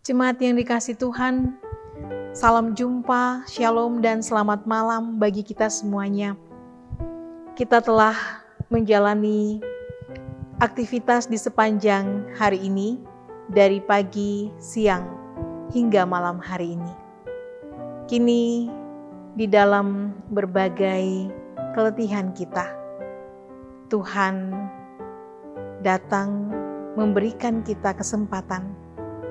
Jemaat yang dikasihi Tuhan, salam jumpa, shalom dan selamat malam bagi kita semuanya. Kita telah menjalani aktivitas di sepanjang hari ini, dari pagi, siang, hingga malam hari ini. Kini di dalam berbagai keletihan kita, Tuhan datang memberikan kita kesempatan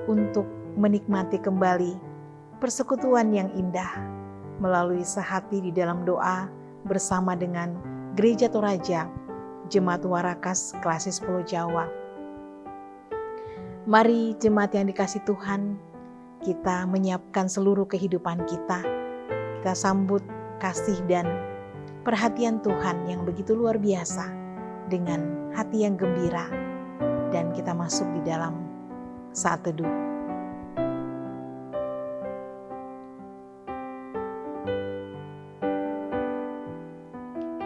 untuk menikmati kembali persekutuan yang indah melalui sehati di dalam doa bersama dengan Gereja Toraja Jemaat Warakas Klasis Pulau Jawa. Mari jemaat yang dikasihi Tuhan, kita menyiapkan seluruh kehidupan kita. Kita sambut kasih dan perhatian Tuhan yang begitu luar biasa dengan hati yang gembira, dan kita masuk di dalam saat teduh.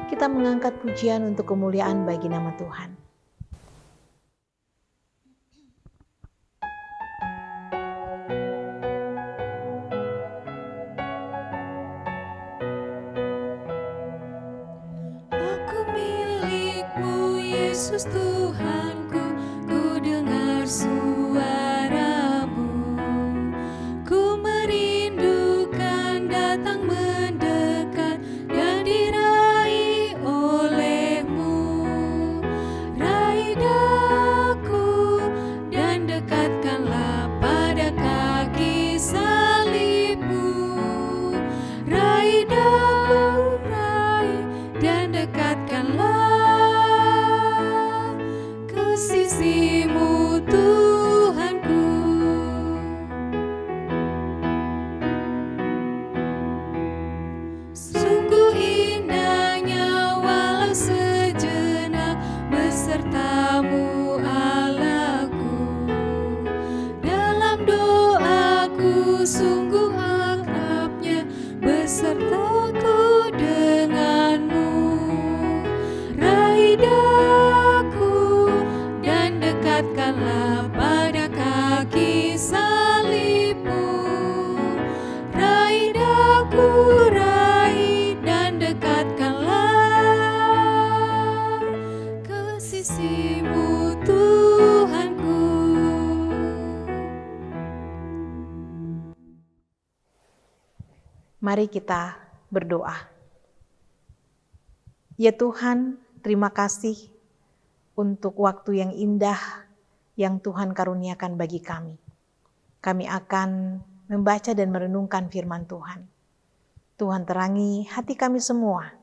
Kita mengangkat pujian untuk kemuliaan bagi nama Tuhan. Aku milik-Mu, Yesus Tuhanku, ku dengar suara-Mu. Ku merindukan datang mendekat dan diraih oleh-Mu. Raih daku dan dekatkanlah pada kaki salib-Mu. Raih daku, raih dan dekatkanlah ke sisi-Mu, Tuhanku. Sungguh indahnya walau sejenak beserta-Mu, Allahku. Dalam doaku sungguh akrabnya besertaku dengan-Mu. Raih daku dan dekatkanlah pada kaki salib-Mu. Raih daku, raih dan dekatkanlah ke sisi-Mu, Tuhanku. Mari kita berdoa. Ya Tuhan, terima kasih untuk waktu yang indah yang Tuhan karuniakan bagi kami. Kami akan membaca dan merenungkan firman Tuhan. Tuhan terangi hati kami semua,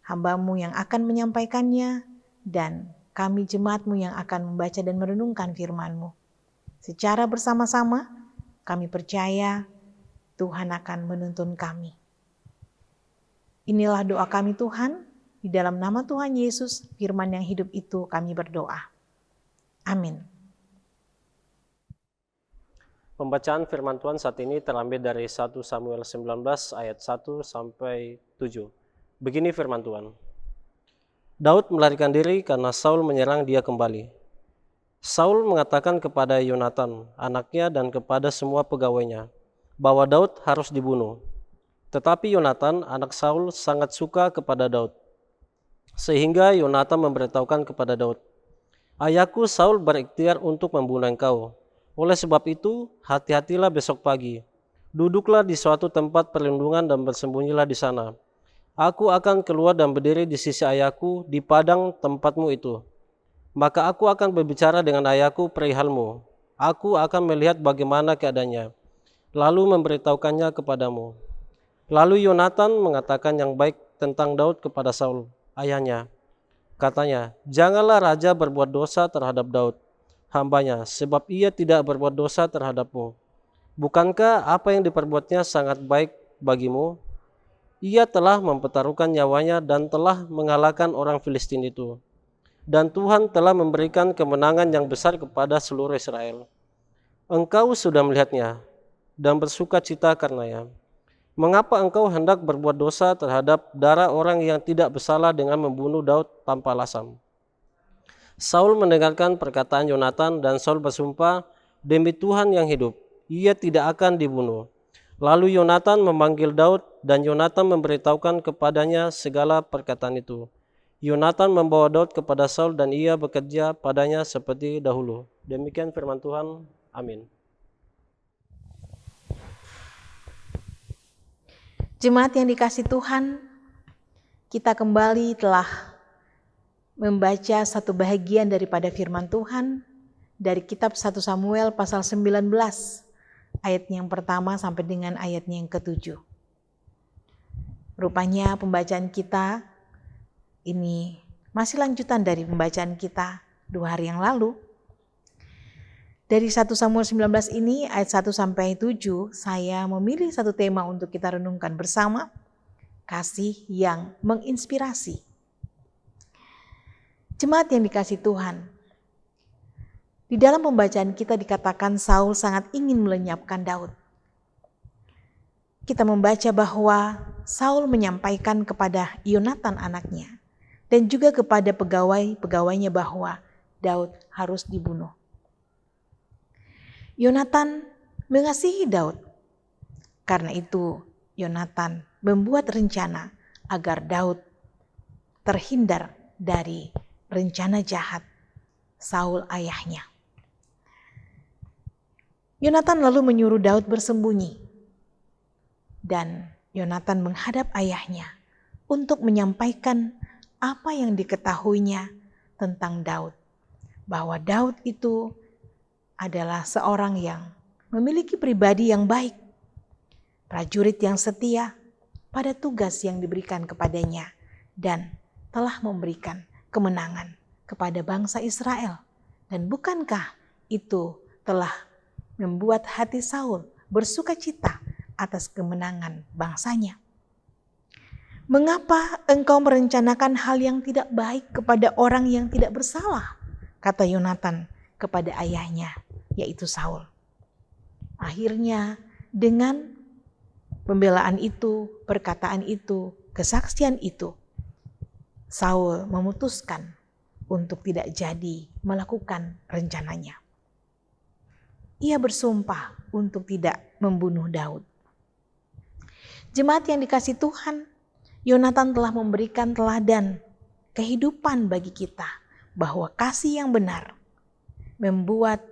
hamba-Mu yang akan menyampaikannya, dan kami jemaat-Mu yang akan membaca dan merenungkan firman-Mu. Secara bersama-sama, kami percaya Tuhan akan menuntun kami. Inilah doa kami Tuhan, di dalam nama Tuhan Yesus, firman yang hidup itu kami berdoa. Amin. Pembacaan firman Tuhan saat ini terambil dari 1 Samuel 19 ayat 1 sampai 7. Begini firman Tuhan. Daud melarikan diri karena Saul menyerang dia kembali. Saul mengatakan kepada Yonatan, anaknya, dan kepada semua pegawainya, bahwa Daud harus dibunuh. Tetapi Yonatan, anak Saul, sangat suka kepada Daud. Sehingga Yonatan memberitahukan kepada Daud, ayahku Saul berikhtiar untuk membunuh engkau. Oleh sebab itu, hati-hatilah besok pagi. Duduklah di suatu tempat perlindungan dan bersembunyilah di sana. Aku akan keluar dan berdiri di sisi ayahku di padang tempatmu itu. Maka aku akan berbicara dengan ayahku perihalmu. Aku akan melihat bagaimana keadaannya, lalu memberitahukannya kepadamu. Lalu Yonatan mengatakan yang baik tentang Daud kepada Saul, ayahnya. Katanya, janganlah raja berbuat dosa terhadap Daud, hambanya, sebab ia tidak berbuat dosa terhadapmu. Bukankah apa yang diperbuatnya sangat baik bagimu? Ia telah mempertaruhkan nyawanya dan telah mengalahkan orang Filistin itu. Dan Tuhan telah memberikan kemenangan yang besar kepada seluruh Israel. Engkau sudah melihatnya dan bersuka cita karenanya. Mengapa engkau hendak berbuat dosa terhadap darah orang yang tidak bersalah dengan membunuh Daud tanpa alasan? Saul mendengarkan perkataan Yonatan dan Saul bersumpah, demi Tuhan yang hidup, ia tidak akan dibunuh. Lalu Yonatan memanggil Daud dan Yonatan memberitahukan kepadanya segala perkataan itu. Yonatan membawa Daud kepada Saul dan ia bekerja padanya seperti dahulu. Demikian firman Tuhan. Amin. Jemaat yang dikasihi Tuhan, kita kembali telah membaca satu bahagian daripada firman Tuhan dari kitab 1 Samuel pasal 19 ayat yang pertama sampai dengan ayatnya yang ke-7. Rupanya pembacaan kita ini masih lanjutan dari pembacaan kita 2 hari yang lalu. Dari 1 Samuel 19 ini ayat 1 sampai 7, saya memilih satu tema untuk kita renungkan bersama, kasih yang menginspirasi. Jemaat yang dikasihi Tuhan, di dalam pembacaan kita dikatakan Saul sangat ingin melenyapkan Daud. Kita membaca bahwa Saul menyampaikan kepada Yonatan anaknya dan juga kepada pegawai-pegawainya bahwa Daud harus dibunuh. Yonatan mengasihi Daud. Karena itu Yonatan membuat rencana agar Daud terhindar dari rencana jahat Saul ayahnya. Yonatan lalu menyuruh Daud bersembunyi. Dan Yonatan menghadap ayahnya untuk menyampaikan apa yang diketahuinya tentang Daud. Bahwa Daud itu adalah seorang yang memiliki pribadi yang baik, prajurit yang setia pada tugas yang diberikan kepadanya dan telah memberikan kemenangan kepada bangsa Israel. Dan bukankah itu telah membuat hati Saul bersuka cita atas kemenangan bangsanya? Mengapa engkau merencanakan hal yang tidak baik kepada orang yang tidak bersalah? Kata Yonatan kepada ayahnya, yaitu Saul. Akhirnya dengan pembelaan itu, perkataan itu, kesaksian itu, Saul memutuskan untuk tidak jadi melakukan rencananya. Ia bersumpah untuk tidak membunuh Daud. Jemaat yang dikasihi Tuhan, Yonatan telah memberikan teladan kehidupan bagi kita bahwa kasih yang benar membuat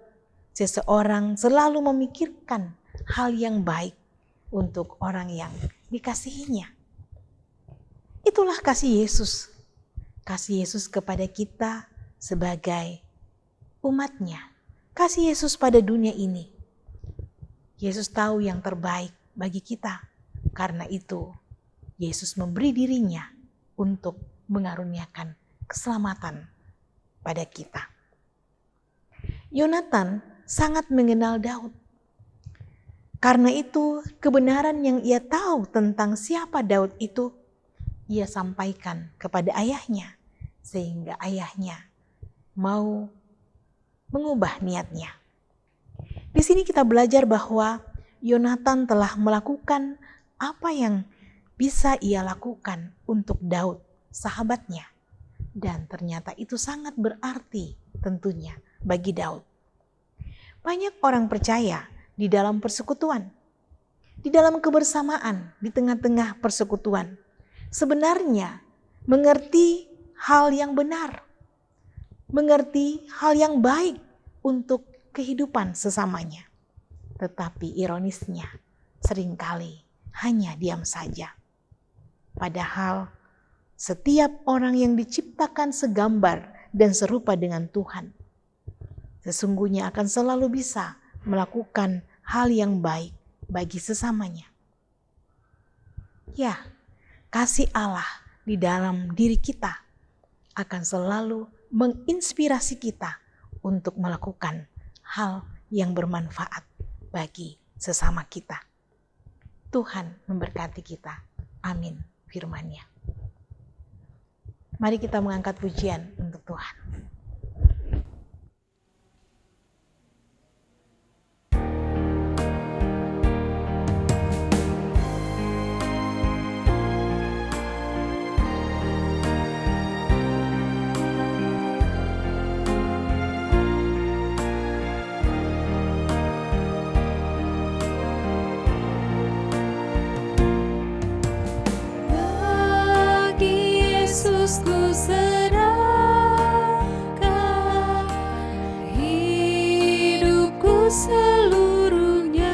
seseorang selalu memikirkan hal yang baik untuk orang yang dikasihinya. Itulah kasih Yesus. Kasih Yesus kepada kita sebagai umatnya. Kasih Yesus pada dunia ini. Yesus tahu yang terbaik bagi kita. Karena itu, Yesus memberi dirinya untuk mengaruniakan keselamatan pada kita. Yonatan sangat mengenal Daud. Karena itu, kebenaran yang ia tahu tentang siapa Daud itu, ia sampaikan kepada ayahnya, sehingga ayahnya mau mengubah niatnya. Di sini kita belajar bahwa Yonatan telah melakukan apa yang bisa ia lakukan untuk Daud, sahabatnya. Dan ternyata itu sangat berarti tentunya bagi Daud. Banyak orang percaya di dalam persekutuan, di dalam kebersamaan, di tengah-tengah persekutuan, sebenarnya mengerti hal yang benar, mengerti hal yang baik untuk kehidupan sesamanya. Tetapi ironisnya, seringkali hanya diam saja. Padahal setiap orang yang diciptakan segambar dan serupa dengan Tuhan, sesungguhnya akan selalu bisa melakukan hal yang baik bagi sesamanya. Ya, kasih Allah di dalam diri kita akan selalu menginspirasi kita untuk melakukan hal yang bermanfaat bagi sesama kita. Tuhan memberkati kita. Amin firman-Nya. Mari kita mengangkat pujian untuk Tuhan. seluruhnya.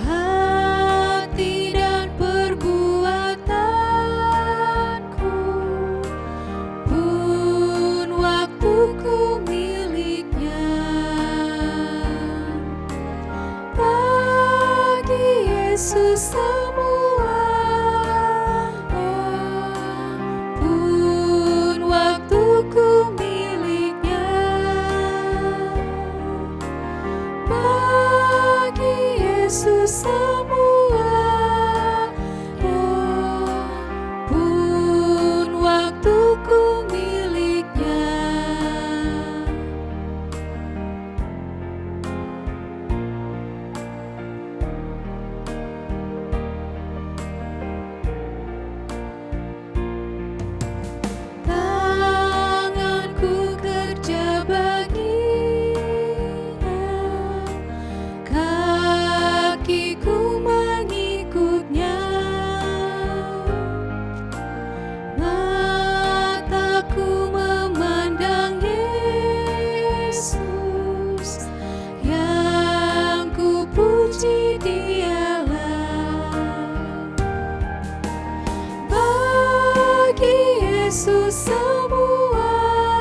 Hati dan perbuatanku pun waktuku miliknya. Bagi Yesus semuanya pun waktuku miliknya. Bagi Yesus semuanya pun waktuku miliknya. Tanganku kerja baginya, kakiku mengikutnya, mataku memandang Yesus, yang ku puji Dialah. Bagi Yesus semuanya,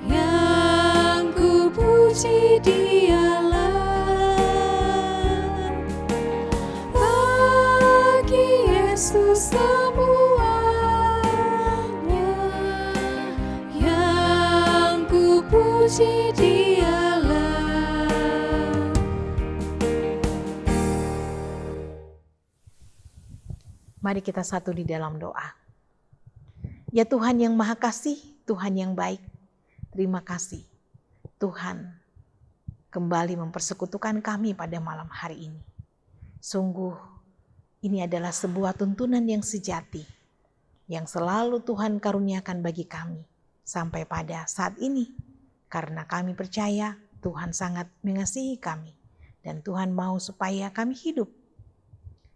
yang ku puji Dialah. Bagi Yesus semuanya, yang ku puji Dialah. Mari kita satu di dalam doa. Ya Tuhan yang Maha Kasih, Tuhan yang baik, terima kasih Tuhan kembali mempersekutukan kami pada malam hari ini. Sungguh ini adalah sebuah tuntunan yang sejati yang selalu Tuhan karuniakan bagi kami sampai pada saat ini. Karena kami percaya Tuhan sangat mengasihi kami dan Tuhan mau supaya kami hidup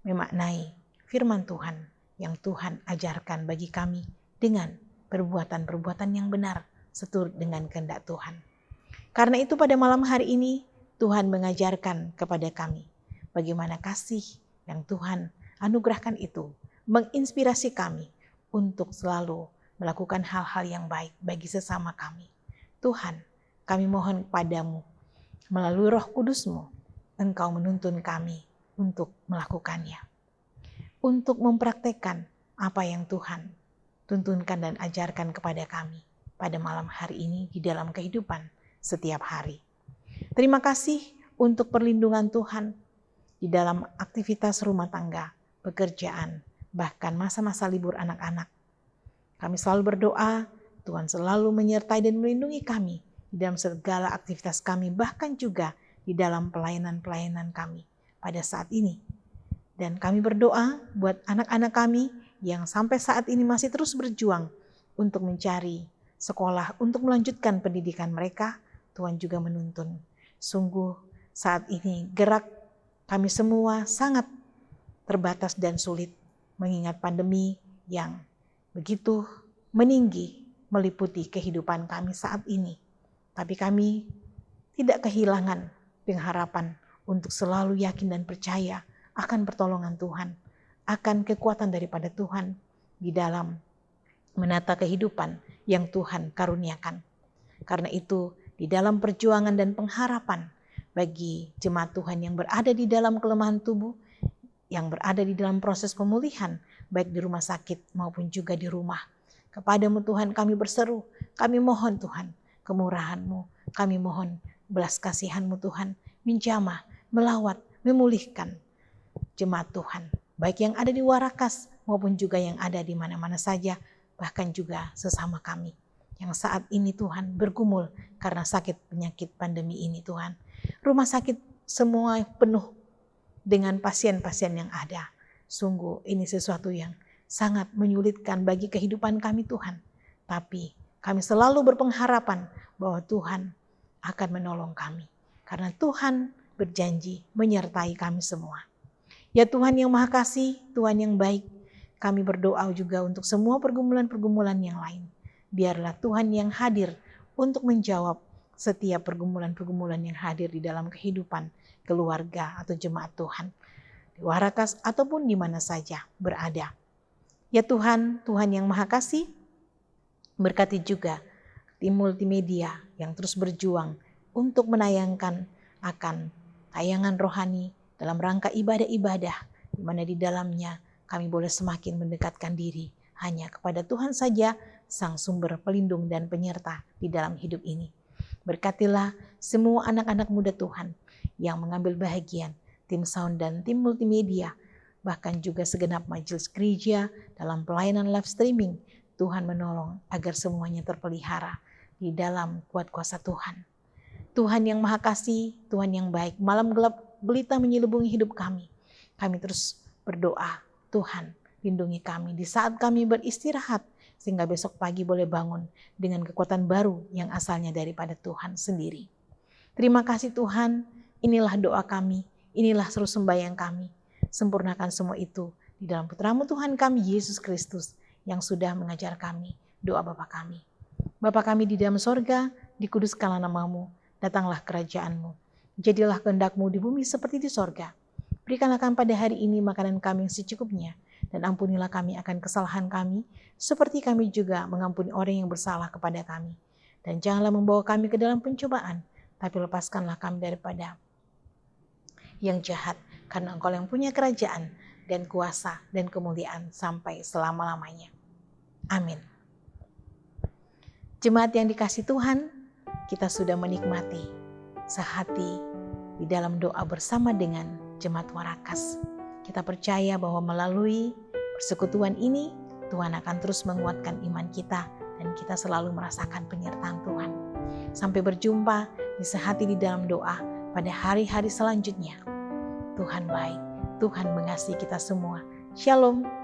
memaknai firman Tuhan yang Tuhan ajarkan bagi kami dengan perbuatan-perbuatan yang benar seturut dengan kehendak Tuhan. Karena itu pada malam hari ini Tuhan mengajarkan kepada kami bagaimana kasih yang Tuhan anugerahkan itu menginspirasi kami untuk selalu melakukan hal-hal yang baik bagi sesama kami. Tuhan, kami mohon kepadamu melalui Roh Kudus-Mu, Engkau menuntun kami untuk melakukannya. Untuk mempraktekkan apa yang Tuhan tuntunkan dan ajarkan kepada kami pada malam hari ini di dalam kehidupan setiap hari. Terima kasih untuk perlindungan Tuhan di dalam aktivitas rumah tangga, pekerjaan, bahkan masa-masa libur anak-anak. Kami selalu berdoa, Tuhan selalu menyertai dan melindungi kami di dalam segala aktivitas kami, bahkan juga di dalam pelayanan-pelayanan kami pada saat ini. Dan kami berdoa buat anak-anak kami yang sampai saat ini masih terus berjuang untuk mencari sekolah, untuk melanjutkan pendidikan mereka. Tuhan juga menuntun. Sungguh saat ini gerak kami semua sangat terbatas dan sulit mengingat pandemi yang begitu meninggi meliputi kehidupan kami saat ini. Tapi kami tidak kehilangan pengharapan untuk selalu yakin dan percaya akan pertolongan Tuhan, akan kekuatan daripada Tuhan di dalam menata kehidupan yang Tuhan karuniakan. Karena itu di dalam perjuangan dan pengharapan bagi jemaat Tuhan yang berada di dalam kelemahan tubuh, yang berada di dalam proses pemulihan, baik di rumah sakit maupun juga di rumah. Kepadamu Tuhan kami berseru, kami mohon Tuhan kemurahan-Mu, kami mohon belas kasihan-Mu Tuhan, menjamah, melawat, memulihkan jemaat Tuhan, baik yang ada di Warakas maupun juga yang ada di mana-mana saja, bahkan juga sesama kami yang saat ini Tuhan bergumul karena sakit penyakit pandemi ini Tuhan. Rumah sakit semua penuh dengan pasien-pasien yang ada. Sungguh ini sesuatu yang sangat menyulitkan bagi kehidupan kami Tuhan. Tapi kami selalu berpengharapan bahwa Tuhan akan menolong kami. Karena Tuhan berjanji menyertai kami semua. Ya Tuhan yang Maha Kasih, Tuhan yang baik, kami berdoa juga untuk semua pergumulan-pergumulan yang lain. Biarlah Tuhan yang hadir untuk menjawab setiap pergumulan-pergumulan yang hadir di dalam kehidupan keluarga atau jemaat Tuhan, di Warakas ataupun di mana saja berada. Ya Tuhan, Tuhan yang Maha Kasih, berkati juga tim multimedia yang terus berjuang untuk menayangkan akan tayangan rohani dalam rangka ibadah-ibadah, di mana di dalamnya kami boleh semakin mendekatkan diri hanya kepada Tuhan saja, Sang Sumber Pelindung dan Penyerta di dalam hidup ini. Berkatilah semua anak-anak muda Tuhan yang mengambil bahagian, tim sound dan tim multimedia, bahkan juga segenap majelis gereja dalam pelayanan live streaming. Tuhan menolong agar semuanya terpelihara di dalam kuat kuasa Tuhan. Tuhan yang Maha Kasih, Tuhan yang baik, malam gelap gelita menyelubungi hidup kami. Kami terus berdoa, Tuhan lindungi kami di saat kami beristirahat, sehingga besok pagi boleh bangun dengan kekuatan baru yang asalnya daripada Tuhan sendiri. Terima kasih Tuhan, inilah doa kami, inilah seru sembahyang kami. Sempurnakan semua itu di dalam Putra-Mu Tuhan kami, Yesus Kristus, yang sudah mengajar kami doa Bapa kami. Bapa kami di dalam sorga, dikuduskanlah nama-Mu, datanglah kerajaan-Mu. Jadilah kehendak-Mu di bumi seperti di sorga. Berikanlah kami pada hari ini makanan kami yang secukupnya, dan ampunilah kami akan kesalahan kami, seperti kami juga mengampuni orang yang bersalah kepada kami. Dan janganlah membawa kami ke dalam pencobaan, tapi lepaskanlah kami daripada yang jahat, karena Engkau yang punya kerajaan dan kuasa dan kemuliaan sampai selama-lamanya. Amin. Jemaat yang dikasihi Tuhan, kita sudah menikmati sehati di dalam doa bersama dengan Jemaat Warakas. Kita percaya bahwa melalui persekutuan ini, Tuhan akan terus menguatkan iman kita dan kita selalu merasakan penyertaan Tuhan. Sampai berjumpa di sehati di dalam doa pada hari-hari selanjutnya. Tuhan baik, Tuhan mengasihi kita semua. Shalom.